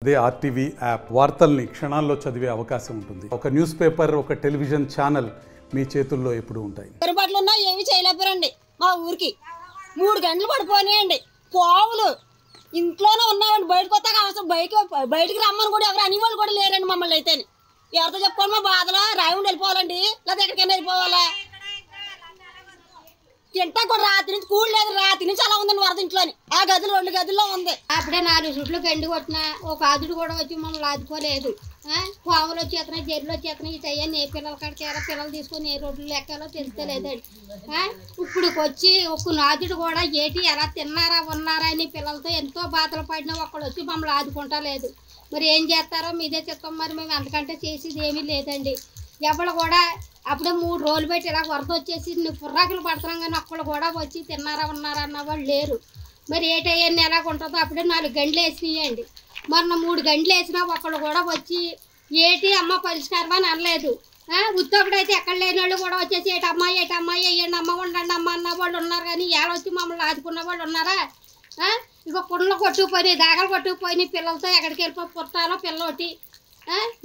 అదే RTV app వార్తల్ని క్షణాల్లో చదివే అవకాశం ఉంటుంది. ఒక న్యూస్ పేపర్, ఒక టెలివిజన్ ఛానల్ మీ చేతుల్లో ఎప్పుడు ఉంటాయి. పొరపాట్లు ఉన్నా ఏమి చేయలేకపోరండి. మా ఊరికి 3 గంటలు పడిపోయాయండి. పావులు ఇంట్లోనే ఉన్నామండి. బయటకు వస్తాక అవసరం బయటికి రమ్మని కూడా ఎవరు అనేవాళ్ళు కూడా లేరండి. మమ్మల్ని అయితే ఎవరితో చెప్పుకోండి, మా బాధలో రాయకుండా వెళ్ళిపోవాలండి, లేదా ఎక్కడికైనా వెళ్ళిపోవాలా. తింటా కూడా రాత్రి నుంచి కూల్ లేదు. రాత్రి నుంచి అలా ఉందండి వరద ఇంట్లోని. ఆ గదులు 2 గదుల్లో ఉంది. అప్పుడే 4 చుట్లు గండి కొట్టిన ఒక ఆదుడు కూడా వచ్చి మమ్మల్ని ఆదుకోలేదు. పావులు వచ్చేస్తున్నాయి, జర్లు వచ్చేస్తున్నాయి. ఇటు అయ్యాన్ని ఏ పిల్లల కాడికి పిల్లలు తీసుకొని ఏ రోడ్లు లెక్కలో తెలుస్తలేదండి. ఇప్పుడు వచ్చి ఒక నాదుడు కూడా ఏటి ఎలా తిన్నారా ఉన్నారా అని పిల్లలతో ఎంతో బాధలు పడినా ఒక్కడు వచ్చి మమ్మల్ని ఆదుకుంటా లేదు. మరి ఏం చేస్తారో మీదే చెప్తాం. మరి మేము అంతకంటే చేసేది ఏమీ లేదండి. ఎవరు కూడా అప్పుడే 3 రోజులు పెట్టి ఇలా వరద వచ్చేసి పుర్రాకులు పడుతున్నాం, కానీ ఒక్కళ్ళు కూడా వచ్చి తిన్నారా ఉన్నారా అన్న వాళ్ళు లేరు. మరి ఏటయ్యన్ని ఎలాగ ఉంటుందో అప్పుడే 4 గంటలు వేసినాయండి. మొన్న 3 గంటలు వేసినా ఒక్కళ్ళు కూడా వచ్చి ఏటి అమ్మ పరిష్కారం అని అనలేదు. ఉత్తప్పుడైతే ఎక్కడ లేని వాళ్ళు కూడా వచ్చేసి ఏటమ్మా వేయండి అమ్మ ఉండండి అమ్మ అన్న వాళ్ళు ఉన్నారు. కానీ ఏడ వచ్చి మమ్మల్ని ఆదుకున్న వాళ్ళు ఉన్నారా? ఇక పుండ్లు కొట్టుకుపోయినాయి, దాగలు కొట్టుకుపోయినాయి. పిల్లలతో ఎక్కడికి వెళ్ళిపోయి పుట్టాలో పిల్లొట్టి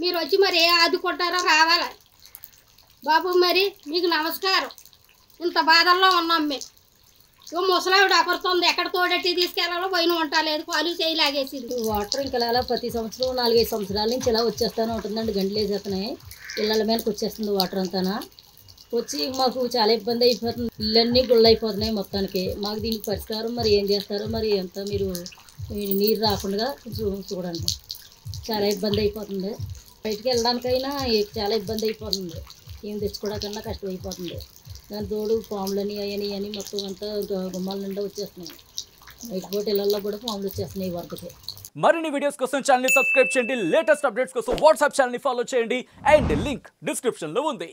మీరు వచ్చి మరి ఏ ఆదుకుంటారో రావాలి బాబు. మరి మీకు నమస్కారం. ఇంత బాధల్లో ఉన్నాం మేము. ఇక ముసలావిడ అపరుతుంది, ఎక్కడ తోడెట్టి తీసుకెళ్లాలో పోయిన ఉంటాలేదు, కాలు చేయి లాగేసింది. వాటర్ ఇంకా ఇలా ప్రతి సంవత్సరం 4-5 సంవత్సరాల నుంచి ఇలా వచ్చేస్తూనే ఉంటుందండి. గంటలు వేసేస్తున్నాయి, ఇళ్ళ మీదకి వచ్చేస్తుంది వాటర్ అంతా. వచ్చి మాకు చాలా ఇబ్బంది అయిపోతుంది. ఇళ్ళన్నీ గుళ్ళు అయిపోతున్నాయి మొత్తానికి. మాకు దీనికి పరిష్కారం మరి ఏం చేస్తారో మరి ఎంత మీరు నీరు రాకుండా చూడండి. చాలా ఇబ్బంది అయిపోతుంది. బయటికి వెళ్ళడానికైనా చాలా ఇబ్బంది అయిపోతుంది. ఏం తెచ్చుకోవడానికన్నా కష్టమైపోతుంది. దాని తోడు పాములని అవని మొత్తం అంతా గుమ్మాల నిండా వచ్చేస్తున్నాయి. బయట పోటీ ఇళ్ళల్లో కూడా పాములు వచ్చేస్తున్నాయి వరదకి. మరిన్ని వీడియోస్ కోసం ఛానల్ ని సబ్స్క్రైబ్ చేయండి. లేటెస్ట్ అప్డేట్స్ కోసం వాట్సాప్ ఛానల్ ని ఫాలో చేయండి. అండ్ లింక్ డిస్క్రిప్షన్ లో ఉంది.